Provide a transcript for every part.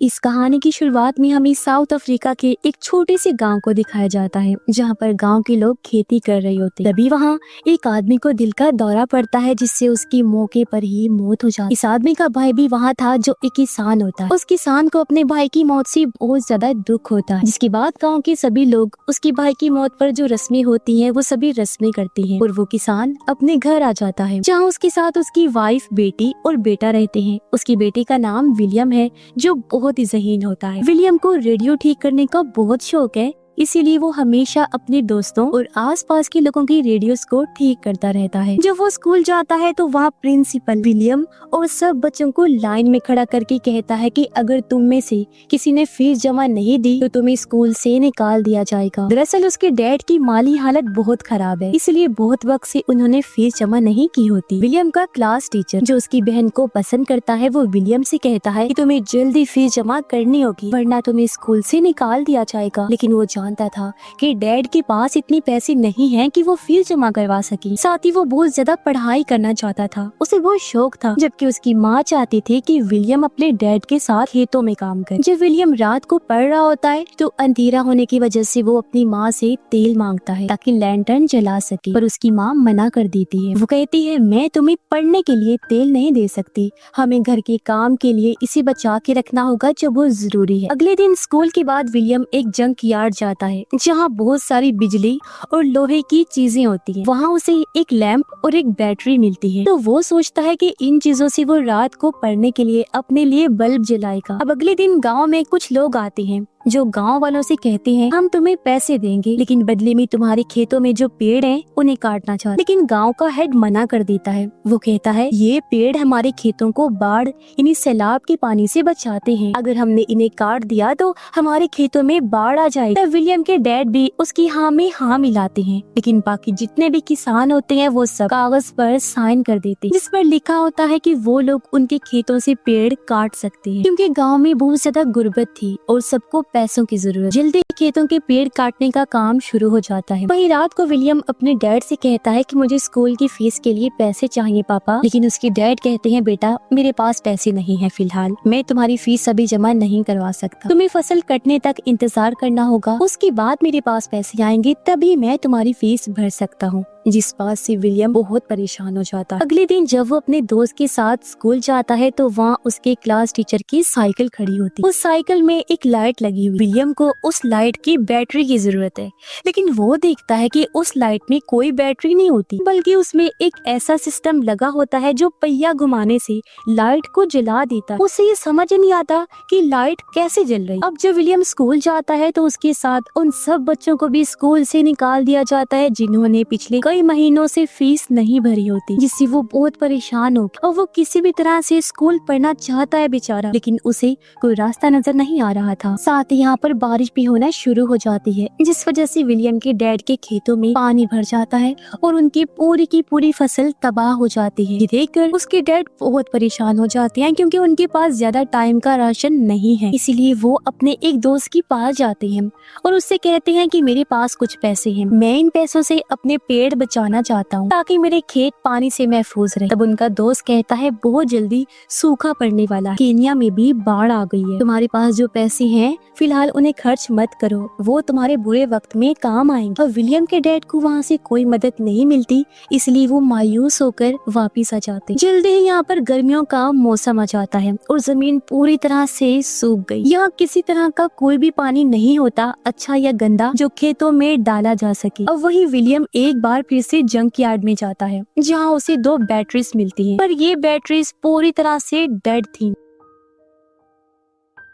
इस कहानी की शुरुआत में हमें साउथ अफ्रीका के एक छोटे से गांव को दिखाया जाता है, जहां पर गांव के लोग खेती कर रहे होते हैं। तभी वहां एक आदमी को दिल का दौरा पड़ता है, जिससे उसकी मौके पर ही मौत हो जाती है। इस आदमी का भाई भी वहां था, जो एक किसान होता है। उस किसान को अपने भाई की मौत से बहुत ज्यादा दुख होता है, जिसके बाद गाँव के सभी लोग उसके भाई की मौत पर जो रस्में होती है वो सभी रस्में करती है, और वो किसान अपने घर आ जाता है, जहाँ उसके साथ उसकी वाइफ, बेटी और बेटा रहते हैं। उसकी बेटी का नाम विलियम है, जो बहुत ही ज़हीन होता है। विलियम को रेडियो ठीक करने का बहुत शौक है, इसीलिए वो हमेशा अपने दोस्तों और आसपास के लोगों की रेडियोस को ठीक करता रहता है। जब वो स्कूल जाता है तो वहाँ प्रिंसिपल विलियम और सब बच्चों को लाइन में खड़ा करके कहता है कि अगर तुम में से किसी ने फीस जमा नहीं दी तो तुम्हें स्कूल से निकाल दिया जाएगा। दरअसल उसके डैड की माली हालत बहुत खराब है, इसलिए बहुत वक्त से उन्होंने फीस जमा नहीं की होती। विलियम का क्लास टीचर, जो उसकी बहन को पसंद करता है, वो विलियम से कहता है कि तुम्हें जल्दी फीस जमा करनी होगी, वरना तुम्हें स्कूल से निकाल दिया जाएगा। लेकिन वो जानता था कि डैड के पास इतने पैसे नहीं हैं कि वो फीस जमा करवा सके। साथ ही वो बहुत ज्यादा पढ़ाई करना चाहता था, उसे बहुत शौक था, जबकि उसकी माँ चाहती थी कि विलियम अपने डैड के साथ खेतों में काम करे। जब विलियम रात को पढ़ रहा होता है तो अंधेरा होने की वजह से वो अपनी माँ से तेल मांगता है ताकि लैंटर्न जला सके, पर उसकी माँ मना कर देती है। वो कहती है, मैं तुम्हें पढ़ने के लिए तेल नहीं दे सकती, हमें घर के काम के लिए इसे बचा के रखना होगा जो बहुत जरूरी है। अगले दिन स्कूल के बाद विलियम एक जंक यार्ड जाता है, जहाँ बहुत सारी बिजली और लोहे की चीजें होती हैं। वहाँ उसे एक लैंप और एक बैटरी मिलती है, तो वो सोचता है कि इन चीजों से वो रात को पढ़ने के लिए अपने लिए बल्ब जलाएगा। अब अगले दिन गांव में कुछ लोग आते हैं, जो गांव वालों से कहते हैं, हम तुम्हें पैसे देंगे, लेकिन बदले में तुम्हारे खेतों में जो पेड़ हैं उन्हें काटना चाहते। लेकिन गांव का हेड मना कर देता है। वो कहता है, ये पेड़ हमारे खेतों को बाढ़ यानी सैलाब के पानी से बचाते हैं, अगर हमने इन्हें काट दिया तो हमारे खेतों में बाढ़ आ जाएगी। विलियम के डैड भी उसकी हाँ में हाँ मिलाते हैं, लेकिन बाकी जितने भी किसान होते हैं वो सब कागज पर साइन कर देते हैं, जिस पर लिखा होता है कि वो लोग उनके खेतों से पेड़ काट सकते हैं, क्योंकि गाँव में बहुत ज्यादा गुर्बत थी और सबको पैसों की जरूरत। जल्दी खेतों के पेड़ काटने का काम शुरू हो जाता है। वहीं रात को विलियम अपने डैड से कहता है कि मुझे स्कूल की फीस के लिए पैसे चाहिए पापा, लेकिन उसके डैड कहते हैं, बेटा मेरे पास पैसे नहीं है फिलहाल, मैं तुम्हारी फीस अभी जमा नहीं करवा सकता, तुम्हें फसल कटने तक इंतजार करना होगा, उसके बाद मेरे पास पैसे आएंगे तभी मैं तुम्हारी फीस भर सकता हूँ। जिस बात से विलियम बहुत परेशान हो जाता है। अगले दिन जब वो अपने दोस्त के साथ स्कूल जाता है तो वहाँ उसके क्लास टीचर की साइकिल खड़ी होती है। उस साइकिल में एक लाइट लगी हुई। विलियम को उस लाइट की बैटरी की जरूरत है, लेकिन वो देखता है कि उस लाइट में कोई बैटरी नहीं होती, बल्कि उसमें एक ऐसा सिस्टम लगा होता है जो पहिया घुमाने से लाइट को जला देता है। उसे ये समझ नहीं आता कि लाइट कैसे जल रही। अब जब विलियम स्कूल जाता है तो उसके साथ उन सब बच्चों को भी स्कूल से निकाल दिया जाता है, जिन्होंने पिछले कई महीनों से फीस नहीं भरी होती, जिससे वो बहुत परेशान हो और वो किसी भी तरह से स्कूल पढ़ना चाहता है बेचारा, लेकिन उसे कोई रास्ता नजर नहीं आ रहा था। साथ ही यहाँ पर बारिश भी होना शुरू हो जाती है, जिस वजह से विलियम के डैड के खेतों में पानी भर जाता है और उनकी पूरी की पूरी फसल तबाह हो जाती है। ये देखकर उसके डैड बहुत परेशान हो जाते हैं, क्योंकि उनके पास ज्यादा टाइम का राशन नहीं है। इसीलिए वो अपने एक दोस्त के पास जाते हैं और उससे कहते हैं कि मेरे पास कुछ पैसे हैं, मैं इन पैसों से अपने पेड़ बचाना चाहता हूँ ताकि मेरे खेत पानी से महफूज रहे। तब उनका दोस्त कहता है, बहुत जल्दी सूखा पड़ने वाला है, केन्या में भी बाढ़ आ गई है, तुम्हारे पास जो पैसे हैं फिलहाल उन्हें खर्च मत करो, वो तुम्हारे बुरे वक्त में काम आएंगे। और विलियम के डैड को वहाँ से कोई मदद नहीं मिलती, इसलिए वो मायूस होकर वापिस आ जाते। जल्दी ही यहाँ पर गर्मियों का मौसम आ जाता है और जमीन पूरी तरह से सूख गई। यहाँ किसी तरह का कोई भी पानी नहीं होता, अच्छा या गंदा, जो खेतों में डाला जा सके। अब वही विलियम एक बार फिर से जंक यार्ड में जाता है, जहाँ उसे 2 बैटरीज मिलती हैं, पर ये बैटरीज पूरी तरह से डेड थी।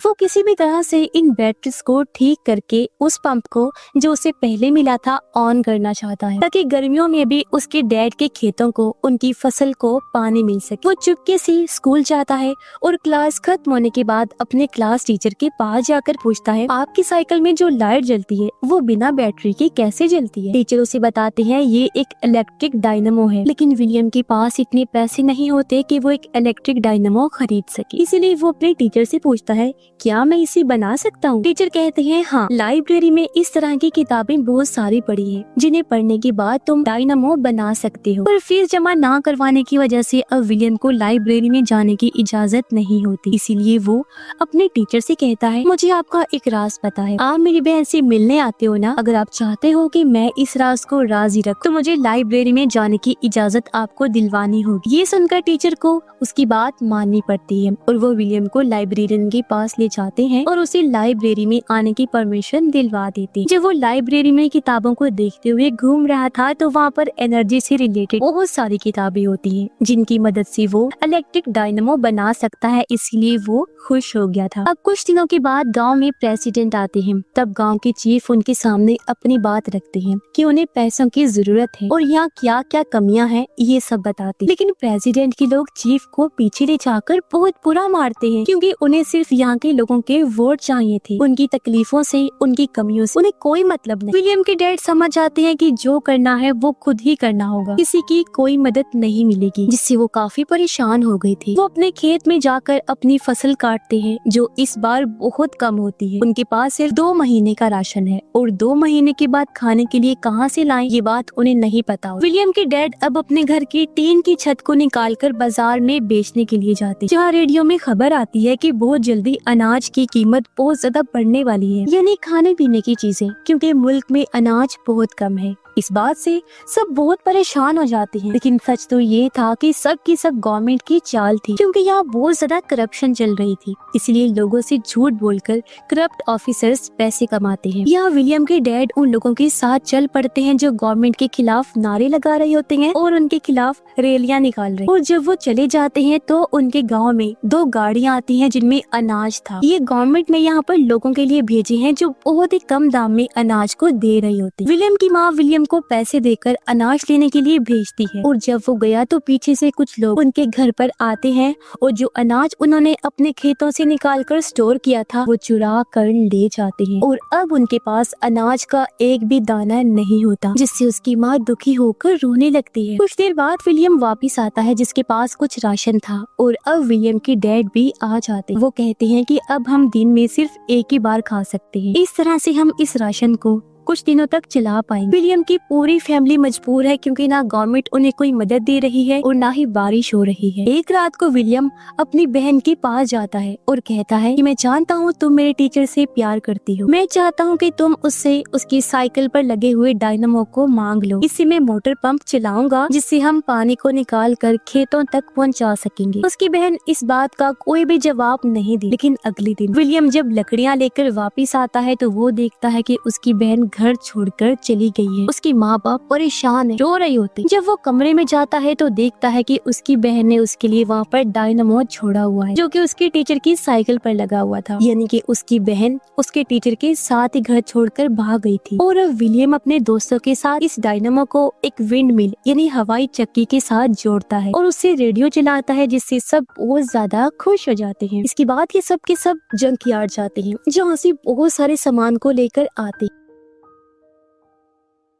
वो किसी भी तरह से इन बैटरीज को ठीक करके उस पंप को, जो उसे पहले मिला था, ऑन करना चाहता है, ताकि गर्मियों में भी उसके डैड के खेतों को, उनकी फसल को पानी मिल सके। वो चुपके से स्कूल जाता है और क्लास खत्म होने के बाद अपने क्लास टीचर के पास जाकर पूछता है, आपकी साइकिल में जो लाइट जलती है वो बिना बैटरी के कैसे जलती है? टीचर उसे बताते हैं, ये एक इलेक्ट्रिक डायनामो है, लेकिन विलियम के पास इतने पैसे नहीं होते कि वो एक इलेक्ट्रिक डायनामो खरीद सके। इसीलिए वो अपने टीचर से पूछता है क्या मैं इसे बना सकता हूँ? टीचर कहते हैं हाँ, लाइब्रेरी में इस तरह की किताबें बहुत सारी पड़ी हैं, जिन्हें पढ़ने के बाद तुम डायनामो बना सकते हो। पर फीस जमा ना करवाने की वजह से अब विलियम को लाइब्रेरी में जाने की इजाजत नहीं होती। इसीलिए वो अपने टीचर से कहता है, मुझे आपका एक राज पता है, आप मेरी बहन से मिलने आते हो ना? अगर आप चाहते हो कि मैं इस राज को राज ही रखूं, तो मुझे लाइब्रेरी में जाने की इजाजत आपको दिलवानी होगी। ये सुनकर टीचर को उसकी बात माननी पड़ती है और वो विलियम को लाइब्रेरियन के पास ले जाते हैं और उसे लाइब्रेरी में आने की परमिशन दिलवा देते हैं। जब वो लाइब्रेरी में किताबों को देखते हुए घूम रहा था तो वहाँ पर एनर्जी से रिलेटेड बहुत सारी किताबें होती हैं, जिनकी मदद से वो इलेक्ट्रिक डायनामो बना सकता है। इसीलिए वो खुश हो गया था। अब कुछ दिनों के बाद गांव में प्रेसिडेंट आते हैं। तब गांव के चीफ उनके सामने अपनी बात रखते हैं कि उन्हें पैसों की जरूरत है और यहाँ क्या क्या कमियां हैं ये सब बताते। लेकिन प्रेसिडेंट के लोग चीफ को पीछे ले जाकर बहुत बुरा मारते हैं, क्योंकि उन्हें सिर्फ यहाँ के लोगों के वोट चाहिए थे। उनकी तकलीफों से, उनकी कमियों से उन्हें कोई मतलब नहीं। विलियम के डैड समझ जाते हैं कि जो करना है वो खुद ही करना होगा, किसी की कोई मदद नहीं मिलेगी, जिससे वो काफी परेशान हो गए थे। वो अपने खेत में जाकर अपनी फसल काटते हैं, जो इस बार बहुत कम होती है। उनके पास सिर्फ 2 महीने का राशन है और 2 महीने के बाद खाने के लिए कहाँ से लाएं ये बात उन्हें नहीं पता। विलियम के डैड अब अपने घर की टीन की छत को निकालकर बाजार में बेचने के लिए जाते, जहाँ रेडियो में खबर आती है कि बहुत जल्दी अनाज की कीमत बहुत ज्यादा बढ़ने वाली है, यानी खाने पीने की चीजें, क्योंकि मुल्क में अनाज बहुत कम है। इस बात से सब बहुत परेशान हो जाते हैं। लेकिन सच तो ये था कि सब की सब गवर्नमेंट की चाल थी, क्योंकि यहाँ बहुत ज्यादा करप्शन चल रही थी। इसलिए लोगों से झूठ बोलकर करप्ट ऑफिसर्स पैसे कमाते हैं। यहाँ विलियम के डैड उन लोगों के साथ चल पड़ते हैं जो गवर्नमेंट के खिलाफ नारे लगा रहे होते हैं और उनके खिलाफ रैलियां निकाल रहे हैं। और जब वो चले जाते हैं तो उनके गाँव में 2 गाड़ियाँ आती हैं जिनमें अनाज था। ये गवर्नमेंट ने यहाँ पर लोगों के लिए भेजे हैं जो बहुत ही कम दाम में अनाज को दे रही होती। विलियम की माँ विलियम को पैसे देकर अनाज लेने के लिए भेजती है और जब वो गया तो पीछे से कुछ लोग उनके घर पर आते हैं और जो अनाज उन्होंने अपने खेतों से निकालकर स्टोर किया था वो चुरा कर ले जाते हैं और अब उनके पास अनाज का एक भी दाना नहीं होता, जिससे उसकी माँ दुखी होकर रोने लगती है। कुछ देर बाद विलियम वापिस आता है जिसके पास कुछ राशन था और अब विलियम के डैड भी आ जाते हैं। वो कहते हैं कि अब हम दिन में सिर्फ एक ही बार खा सकते हैं, इस तरह से हम इस राशन को कुछ दिनों तक चला पाएंगे। विलियम की पूरी फैमिली मजबूर है, क्योंकि ना गवर्नमेंट उन्हें कोई मदद दे रही है और ना ही बारिश हो रही है। एक रात को विलियम अपनी बहन के पास जाता है और कहता है कि मैं जानता हूँ तुम मेरे टीचर से प्यार करती हो, मैं चाहता हूँ कि तुम उससे उसकी साइकिल पर लगे हुए डायनामो को मांग लो। इससे मैं मोटर पंप चलाऊंगा जिससे हम पानी को निकाल कर खेतों तक पहुँचा सकेंगे। उसकी बहन इस बात का कोई भी जवाब नहीं दी। लेकिन अगले दिन विलियम जब लकड़ियाँ लेकर वापिस आता है तो वो देखता है कि उसकी बहन घर छोड़कर चली गई है। उसकी माँ बाप परेशान है, रो रही होती। जब वो कमरे में जाता है तो देखता है कि उसकी बहन ने उसके लिए वहाँ पर डायनामो छोड़ा हुआ है, जो कि उसके टीचर की साइकिल पर लगा हुआ था। यानी कि उसकी बहन उसके टीचर के साथ ही घर छोड़कर भाग गई थी। और अब विलियम अपने दोस्तों के साथ इस डायनामो को एक विंड मिल यानी हवाई चक्की के साथ जोड़ता है और उससे रेडियो चलाता है, जिससे सब बहुत ज्यादा खुश हो जाते हैं। इसके बाद ये सब के सब जंक यार्ड जाते हैं, जहाँ से बहुत सारे सामान को लेकर आते हैं।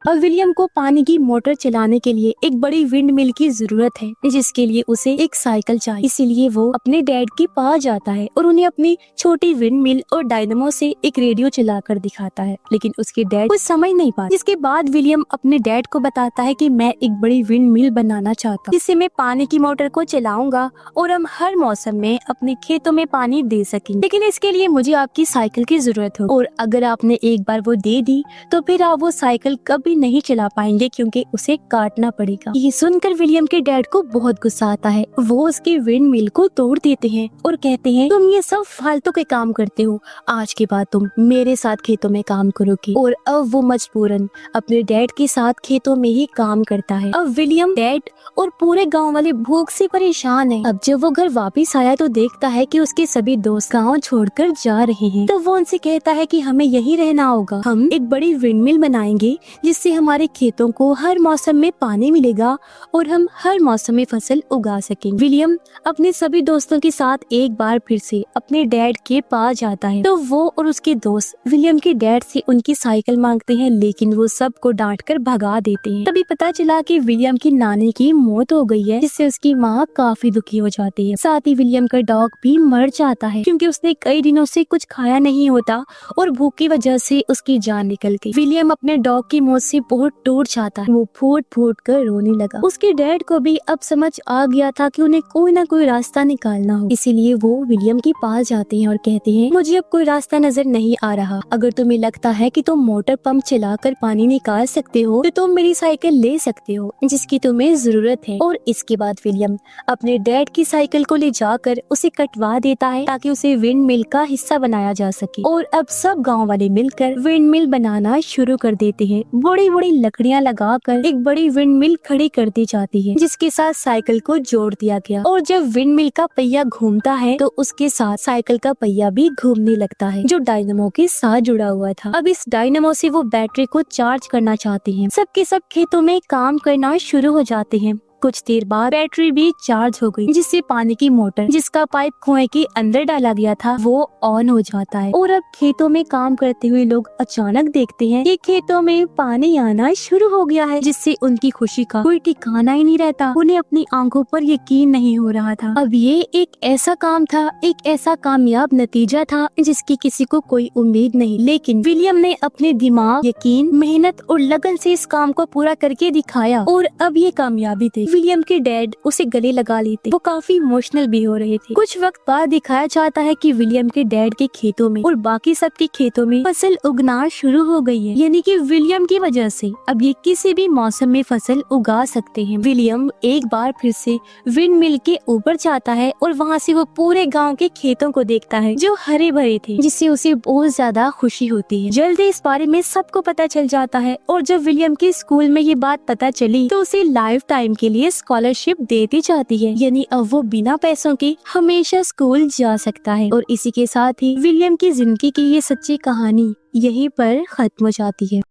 अब विलियम को पानी की मोटर चलाने के लिए एक बड़ी विंड मिल की जरूरत है, जिसके लिए उसे एक साइकिल चाहिए। इसीलिए वो अपने डैड के पास जाता है और उन्हें अपनी छोटी विंड मिल और डायनामो से एक रेडियो चलाकर दिखाता है। लेकिन उसके डैड कुछ समझ नहीं पाते। जिसके बाद विलियम अपने डैड को बताता है कि मैं एक बड़ी विंड मिल बनाना चाहता हूँ, जिससे मैं पानी की मोटर को चलाऊंगा और हम हर मौसम में अपने खेतों में पानी दे सकेंगे। लेकिन इसके लिए मुझे आपकी साइकिल की जरूरत हो, और अगर आपने एक बार वो दे दी तो फिर आप वो साइकिल कभी नहीं चला पाएंगे, क्योंकि उसे काटना पड़ेगा। ये सुनकर विलियम के डैड को बहुत गुस्सा आता है। वो उसके विंड मिल को तोड़ देते हैं और कहते हैं तुम ये सब फालतू के काम करते हो, आज के बाद तुम मेरे साथ खेतों में काम करोगे। और अब वो मजबूरन अपने डैड के साथ खेतों में ही काम करता है। अब विलियम, डैड और पूरे गाँव वाले भूख से परेशान है। अब जब वो घर वापिस आया तो देखता है कि उसके सभी दोस्त गाँव छोड़कर जा रहे हैं। तो वो उनसे कहता है कि हमें यही रहना होगा, हम एक बड़ी विंड मिल बनाएंगे जिससे इससे हमारे खेतों को हर मौसम में पानी मिलेगा और हम हर मौसम में फसल उगा सकेंगे। विलियम अपने सभी दोस्तों के साथ एक बार फिर से अपने डैड के पास जाता है, तो वो और उसके दोस्त विलियम के डैड से उनकी साइकिल मांगते हैं, लेकिन वो सबको डांटकर भगा देते हैं। तभी पता चला कि विलियम की नानी की मौत हो गई है, जिससे उसकी माँ काफी दुखी हो जाती है। साथ ही विलियम का डॉग भी मर जाता है, क्योंकि उसने कई दिनों से कुछ खाया नहीं होता और भूख की वजह से उसकी जान निकल गई। विलियम अपने डॉग की मौत से बहुत टूट जाता है। वो फूट फूट कर रोने लगा। उसके डैड को भी अब समझ आ गया था कि उन्हें कोई ना कोई रास्ता निकालना हो, इसीलिए वो विलियम के पास जाते हैं और कहते हैं, मुझे अब कोई रास्ता नजर नहीं आ रहा। अगर तुम्हें लगता है कि तुम मोटर पंप चलाकर पानी निकाल सकते हो, तो तुम मेरी साइकिल ले सकते हो, जिसकी तुम्हें जरूरत है। और इसके बाद विलियम अपने डैड की साइकिल को ले जाकर उसे कटवा देता है, ताकि उसे विंड मिल का हिस्सा बनाया जा सके। और अब सब गाँव वाले मिलकर विंड मिल बनाना शुरू कर देते हैं। बड़ी बड़ी लकड़ियाँ लगाकर एक बड़ी विंड मिल खड़ी कर दी जाती है, जिसके साथ साइकिल को जोड़ दिया गया। और जब विंड मिल का पहिया घूमता है, तो उसके साथ साइकिल का पहिया भी घूमने लगता है, जो डायनामो के साथ जुड़ा हुआ था। अब इस डायनामो से वो बैटरी को चार्ज करना चाहते हैं। सबके सब खेतों में काम करना शुरू हो जाते हैं। कुछ देर बाद बैटरी भी चार्ज हो गई, जिससे पानी की मोटर, जिसका पाइप कुएं के अंदर डाला गया था, वो ऑन हो जाता है। और अब खेतों में काम करते हुए लोग अचानक देखते हैं कि खेतों में पानी आना शुरू हो गया है, जिससे उनकी खुशी का कोई ठिकाना ही नहीं रहता। उन्हें अपनी आंखों पर यकीन नहीं हो रहा था। अब ये एक ऐसा काम था, एक ऐसा कामयाब नतीजा था, जिसकी किसी को कोई उम्मीद नहीं, लेकिन विलियम ने अपने दिमाग, यकीन, मेहनत और लगन से इस काम को पूरा करके दिखाया। और अब ये कामयाबी थी। विलियम के डैड उसे गले लगा लेते। वो काफी इमोशनल भी हो रहे थे। कुछ वक्त बाद दिखाया जाता है कि विलियम के डैड के खेतों में और बाकी सबके खेतों में फसल उगना शुरू हो गई है, यानी कि विलियम की वजह से अब ये किसी भी मौसम में फसल उगा सकते हैं। विलियम एक बार फिर से विंड मिल के ऊपर जाता है और वहाँ से वो पूरे गाँव के खेतों को देखता है, जो हरे भरे थे, जिससे उसे बहुत ज्यादा खुशी होती है। जल्दी इस बारे में सबको पता चल जाता है, और जब विलियम के स्कूल में ये बात पता चली, तो उसे लाइफ टाइम के लिए स्कॉलरशिप दे दी जाती है, यानी अब वो बिना पैसों के हमेशा स्कूल जा सकता है। और इसी के साथ ही विलियम की जिंदगी की ये सच्ची कहानी यहीं पर खत्म हो जाती है।